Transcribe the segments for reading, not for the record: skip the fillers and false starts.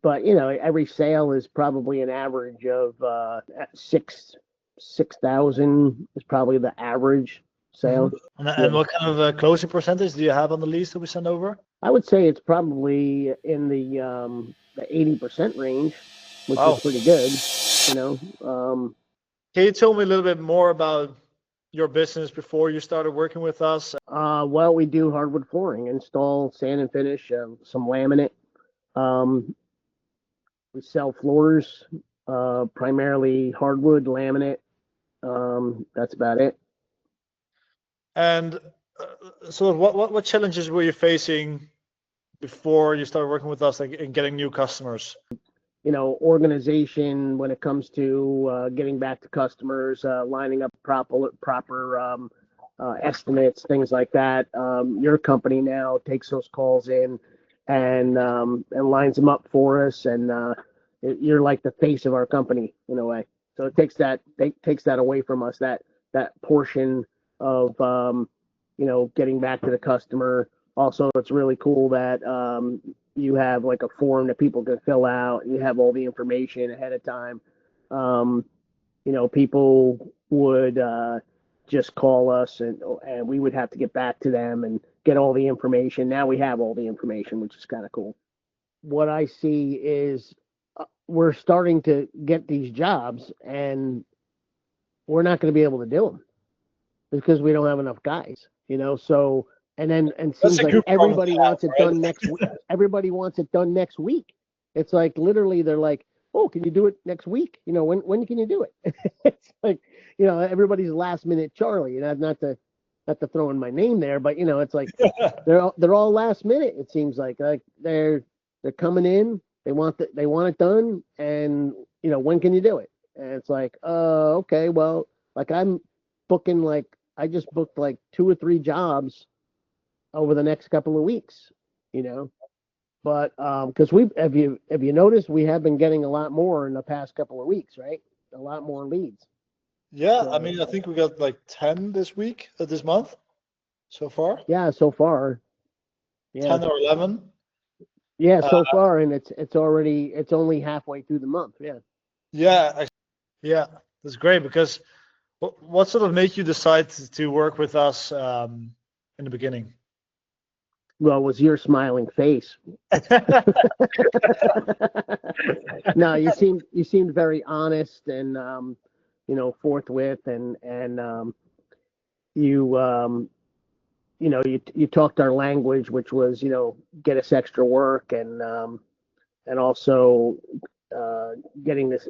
but every sale is probably an average of 6,000 is probably the average Hmm. sale. And what kind of closing percentage do you have on the leads that we send over? I would say it's probably in the 80% range, which is Wow. pretty good. You know, um, Can you tell me a little bit more about your business before you started working with us? well, we do hardwood flooring, install, sand and finish, some laminate. Um, we sell floors, primarily hardwood, laminate. That's about it. And sort of what challenges were you facing before you started working with us, like in getting new customers? Organization when it comes to getting back to customers, lining up proper estimates, things like that. Your company now takes those calls in and lines them up for us, and you're like the face of our company in a way. So it takes that away from us, that portion of getting back to the customer. Also, it's really cool that you have like a form that people can fill out. You have all the information ahead of time. Um, People would just call us and we would have to get back to them and get all the information. Now we have all the information, which is kind of cool. What I see is we're starting to get these jobs and we're not going to be able to do them because we don't have enough guys, So and That's seems a like good problem to everybody have, wants it right? done next week. Everybody wants it done next week. It's like literally they're like, "Oh, can you do it next week? When can you do it?" It's like, everybody's last minute Charlie. Not to throw in my name there, but it's like they're all last minute. It seems like they're coming in. They want it done, and when can you do it? And it's like, okay, well, like I'm booking like I just booked like two or three jobs over the next couple of weeks, you know. But because we have you noticed we have been getting a lot more in the past couple of weeks, right? A lot more leads. Yeah, I So mean, I think we got like 10 this week, this month so far, yeah, so far, yeah, 10 or 11. yeah, Uh, so far, and it's only halfway through the month. Yeah. yeah, yeah, that's great because what sort of made you decide to work with us in the beginning? Well, it was your smiling face. No, you seemed very honest and forthwith and you you talked our language, which was get us extra work and also uh, getting this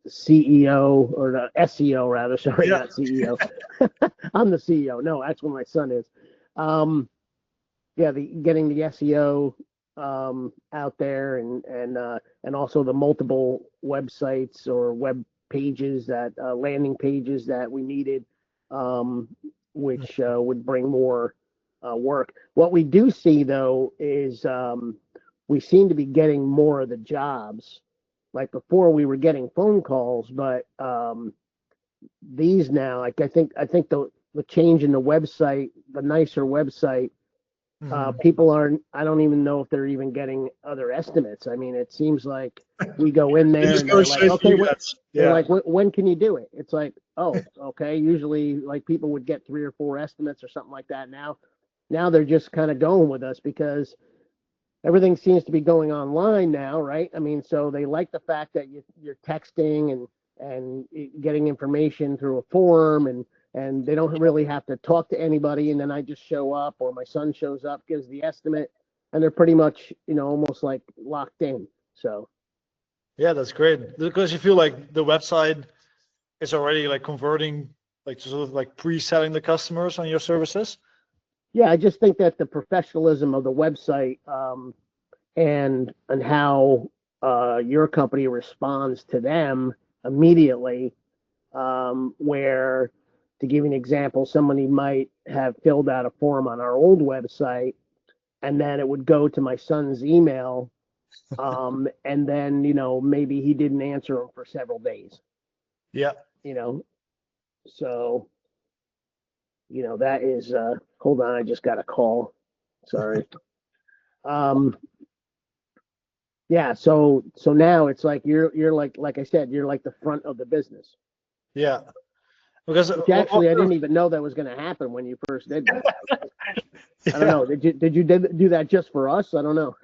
CEO or the SEO rather. Sorry, Yeah, not CEO. I'm the CEO. No, that's what my son is. Yeah, getting the SEO out there and also the multiple websites or web pages that landing pages that we needed, um, which would bring more work. What we do see though is we seem to be getting more of the jobs. Like before, we were getting phone calls, but these now, like I think the change in the website, the nicer website, mhm. people aren't. I don't even know if they're even getting other estimates. I mean, it seems like we go in They there just and go they're like, straight to okay, you guys. they're Yeah, like, when can you do it? It's like, oh, okay. Usually, like people would get three or four estimates or something like that. Now they're just kind of going with us because everything seems to be going online now, right? I mean, so they like the fact that you're texting and getting information through a form and they don't really have to talk to anybody and then I just show up or my son shows up, gives the estimate, and they're pretty much, almost like locked in. So yeah, that's great because you feel like the website is already like converting, like sort of like pre-selling the customers on your services. yeah, I just think that the professionalism of the website and how your company responds to them immediately. Where, to give you an example, somebody might have filled out a form on our old website, and then it would go to my son's email, and then maybe he didn't answer them for several days. Yeah. You know, so that is. Hold on, I just got a call. Sorry. Um, Yeah, so now it's like you're like I said, you're like the front of the business. Yeah, because Which actually I didn't even know that was going to happen when you first did that. I don't yeah. know. Did you do that just for us? I don't know.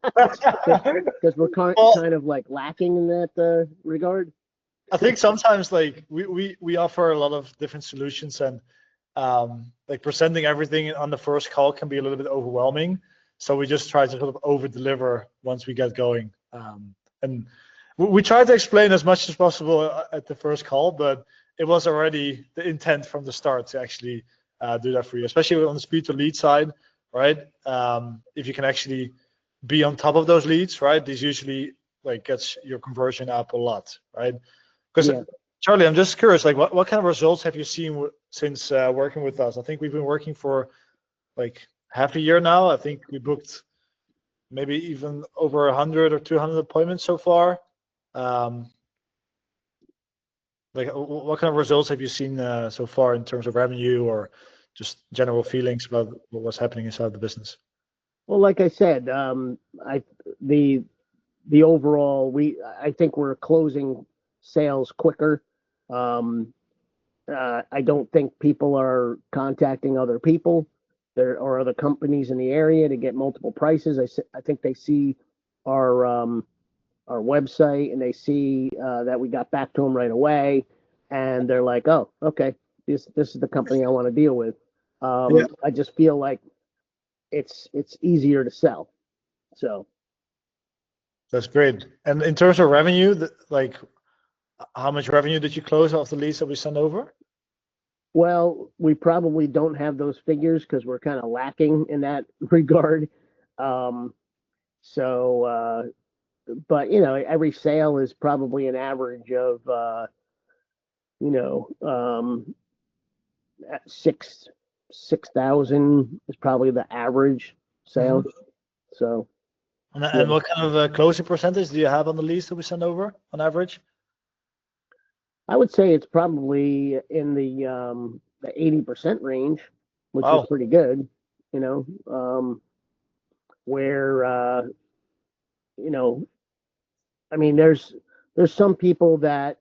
Because we're Well, kind of like lacking in that regard. I think sometimes like we offer a lot of different solutions, and like presenting everything on the first call can be a little bit overwhelming. So we just try to sort of over deliver once we get going. And we try to explain as much as possible at the first call, but it was already the intent from the start to actually do that for you, especially on the speed to lead side, right? If you can actually be on top of those leads, right? This usually like gets your conversion up a lot, right? Because Yeah. Charlie, I'm just curious, like what kind of results have you seen since working with us? I think we've been working for like half a year now. I think we booked maybe even over 100 or 200 appointments so far. Um, like what kind of results have you seen so far in terms of revenue or just general feelings about what's happening inside the business? Well, like I said, I the the overall I think we're closing sales quicker. Um, I don't think people are contacting other people there or other companies in the area to get multiple prices. I think they see our our website and they see that we got back to them right away, and they're like, "Oh, okay, this is the company I want to deal with." Yeah, I just feel like it's easier to sell. So, that's great. And in terms of revenue, like how much revenue did you close off the leads that we sent over? well, we probably don't have those figures because we're kind of lacking in that regard. Um, so, but every sale is probably an average of you know, six thousand is probably the average sale. Mhm. So yeah, And what kind of closing percentage do you have on the leads that we send over on average? I would say it's probably in the 80% range, which is Wow. pretty good. You know, where you know, I mean, there's some people that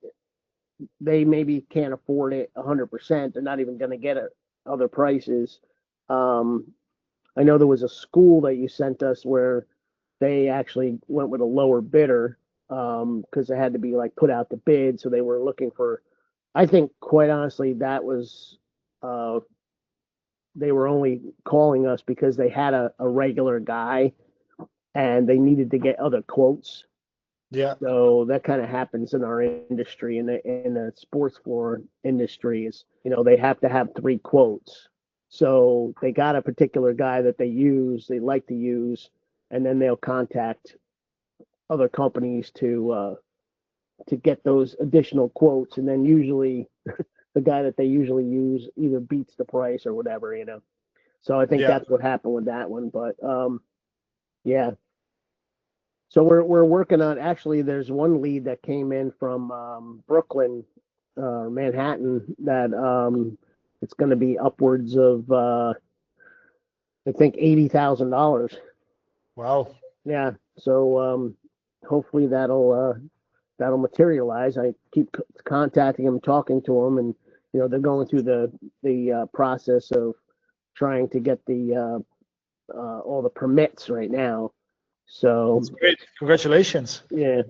they maybe can't afford it 100%. They're not even going to get it other prices. Um, I know there was a school that you sent us where they actually went with a lower bidder because it had to be like put out the bid. So they were looking for, I think, quite honestly, that was, uh, they were only calling us because they had a regular guy and they needed to get other quotes. Yeah. So that kind of happens in our industry, in the sports floor industry, is they have to have three quotes. So they got a particular guy that they like to use, and then they'll contact other companies to get those additional quotes, and then usually the guy that they usually use either beats the price or whatever. So I think Yeah. that's what happened with that one. But yeah. So we're working on, actually there's one lead that came in from Brooklyn, Manhattan, that it's going to be upwards of I think $80,000. Wow. Yeah. So hopefully that'll materialize. I keep contacting them, talking to them, and they're going through the process of trying to get the all the permits right now. So That's great. Congratulations. yeah.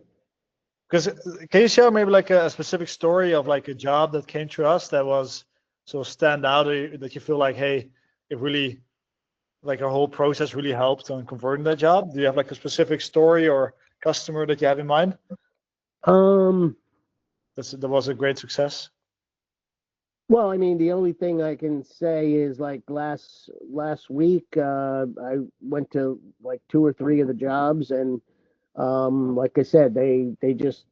Because can you share maybe like a specific story of like a job that came to us that was so stand out that you feel like, hey, it really like our whole process really helped on converting that job? Do you have like a specific story or customer that you have in mind Um. that was a great success? Well, I mean, the only thing I can say is like last week, I went to like two or three of the jobs, and like I said, they just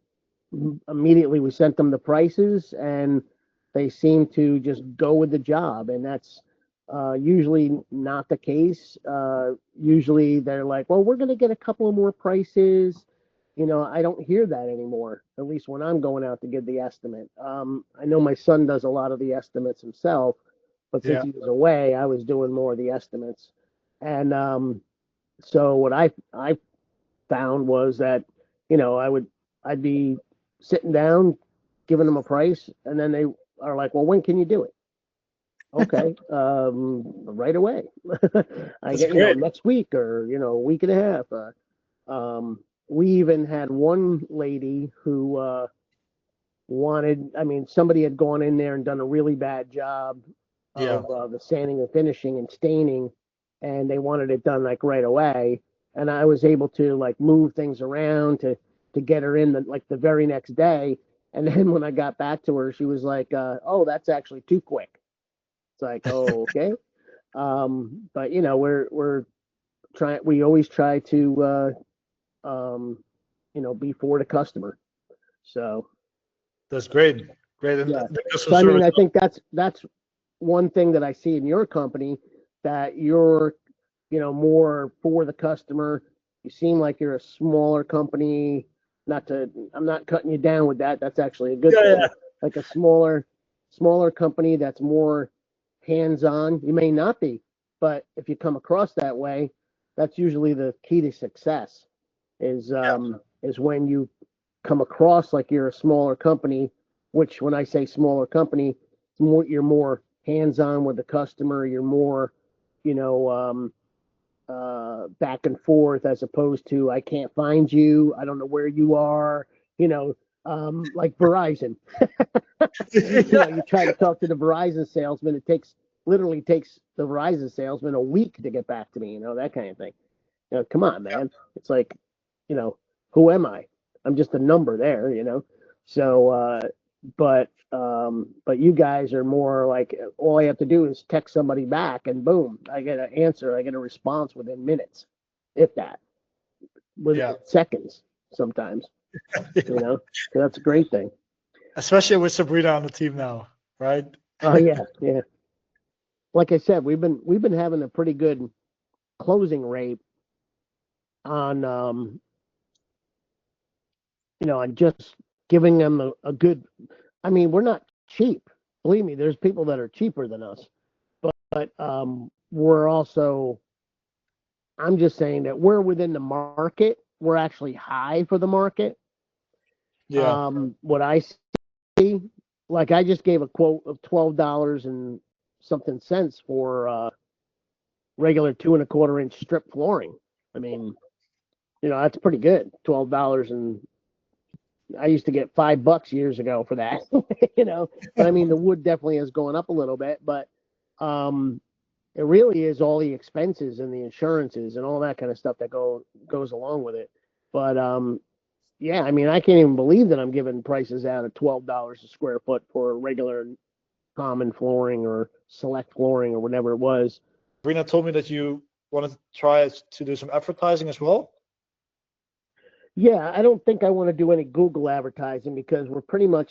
immediately we sent them the prices, and they seem to just go with the job, and that's usually not the case. Usually they're like, well, we're going to get a couple of more prices. I don't hear that anymore, at least when I'm going out to give the estimate. I know my son does a lot of the estimates himself, but since Yeah. he was away, I was doing more of the estimates. And so what I found was that, I'd be sitting down, giving them a price, and then they are like, well, when can you do it? Okay, right away. I That's get, great. next week or, a week and a half. We even had one lady who somebody had gone in there and done a really bad job Yeah. of the sanding and finishing and staining, and they wanted it done like right away. And I was able to like move things around to get her in the very next day. And then when I got back to her, she was like, "Oh, that's actually too quick." It's like, "Oh, okay." But we're trying. We always try to be for the customer. So That's great. Great. And yeah. the customer So I mean, service. I think that's one thing that I see in your company, that you're, more for the customer. You seem like you're a smaller company. I'm not cutting you down with that. That's actually a good Yeah, thing. yeah. Like a smaller company that's more hands-on. You may not be, but if you come across that way, that's usually the key to success. Is when you come across like you're a smaller company, which when I say smaller company, you're more hands-on with the customer. You're more, back and forth, as opposed to I can't find you. I don't know where you are. Like Verizon. Yeah. You try to talk to the Verizon salesman. It literally takes the Verizon salesman a week to get back to me. That kind of thing. Come on, man. It's like, you know, who am I? I'm just a number there. So, but you guys are more like all I have to do is text somebody back, and boom, I get an answer. I get a response within minutes, if that, with Yeah. seconds sometimes. Yeah. So that's a great thing. Especially with Sabrina on the team now, right? Oh yeah, yeah. Like I said, we've been having a pretty good closing rate on on just giving them a good. I mean, we're not cheap. Believe me, there's people that are cheaper than us, but we're also. I'm just saying that we're within the market. We're actually high for the market. Yeah. What I see, like I just gave a quote of $12 and something cents for regular 2¼ inch strip flooring. I mean, that's pretty good. $12, and I used to get $5 years ago for that. But I mean, the wood definitely is going up a little bit, but um, it really is all the expenses and the insurances and all that kind of stuff that goes along with it. But yeah, I mean, I can't even believe that I'm giving prices out at $12 a square foot for regular common flooring or select flooring or whatever it was. Sabrina told me that you wanted to try to do some advertising as well. Yeah, I don't think I want to do any Google advertising because we're pretty much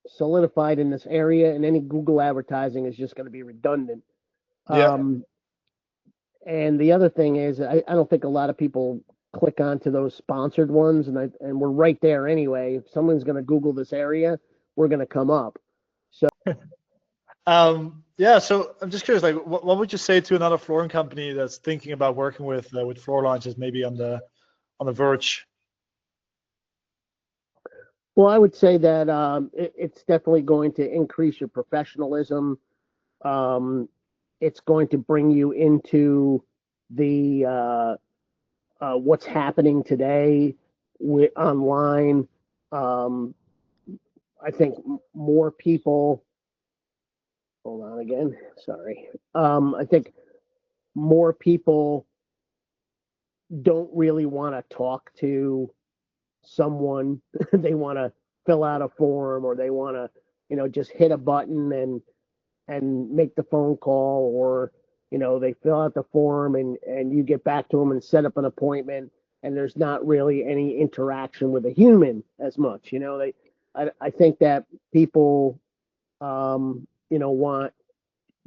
solidified in this area, and any Google advertising is just going to be redundant. Yeah. Um, and the other thing is, I don't think a lot of people click onto those sponsored ones, and we're right there anyway. If someone's going to Google this area, we're going to come up. So Yeah. So I'm just curious, like, what would you say to another flooring company that's thinking about working with floor launches, maybe on the verge? well, I would say that it's definitely going to increase your professionalism. Um, it's going to bring you into the what's happening today online. Um, I think more people. Hold on again. Sorry. I think more people don't really want to talk to someone. They want to fill out a form, or they want to, just hit a button and make the phone call, or they fill out the form and you get back to them and set up an appointment, and there's not really any interaction with a human as much. I think that people want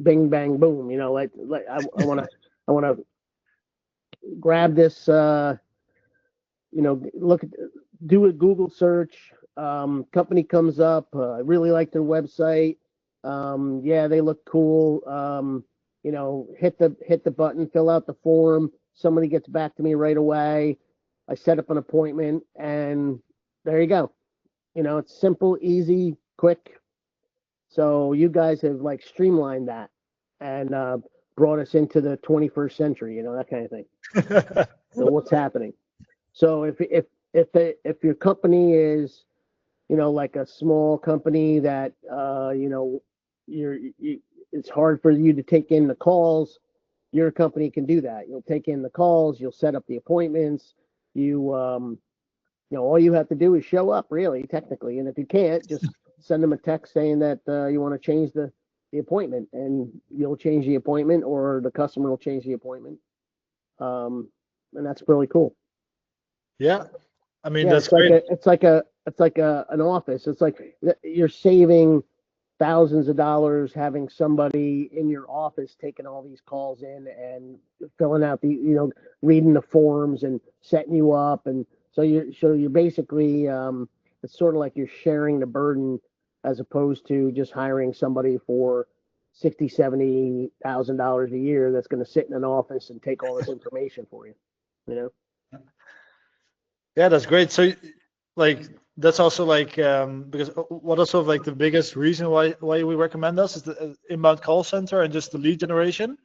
bing bang boom. Like I want to grab this. Look at, do a Google search. Company comes up. I really like their website. Yeah, they look cool. Hit the button, fill out the form. Somebody gets back to me right away. I set up an appointment, and there you go. It's simple, easy, quick. So you guys have like streamlined that and brought us into the 21st century, that kind of thing. So what's happening? So if your company is, like a small company that it's hard for you to take in the calls, your company can do that. You'll take in the calls, you'll set up the appointments, all you have to do is show up, really, technically. And if you can't, just send them a text saying that you want to change the appointment, and you'll change the appointment, or the customer will change the appointment. And that's really cool. Yeah, I mean, Yeah, that's great. it's like an office. It's like you're saving thousands of dollars having somebody in your office taking all these calls in and filling out reading the forms and setting you up. And so you're basically, it's sort of like you're sharing the burden, as opposed to just hiring somebody for $60,000-$70,000 a year that's going to sit in an office and take all this information for you. Yeah, that's great. So, like, that's also like because what are sort of like the biggest reason why we recommend us is the inbound call center and just the lead generation.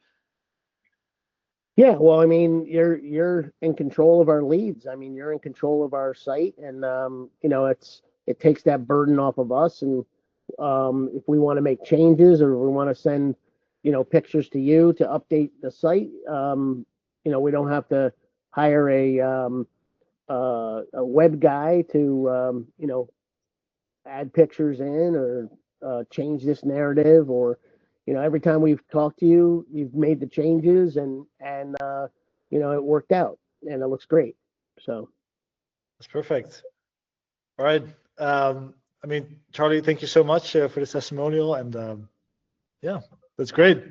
Yeah, well, I mean, you're in control of our leads. I mean, you're in control of our site, and it takes that burden off of us. And if we want to make changes, or we want to send pictures to you to update the site, we don't have to hire a web guy to add pictures in, or change this narrative, or every time we've talked to you, you've made the changes, and it worked out, and it looks great. So that's perfect. All right. I mean, Charlie, thank you so much for this testimonial, and yeah, that's great.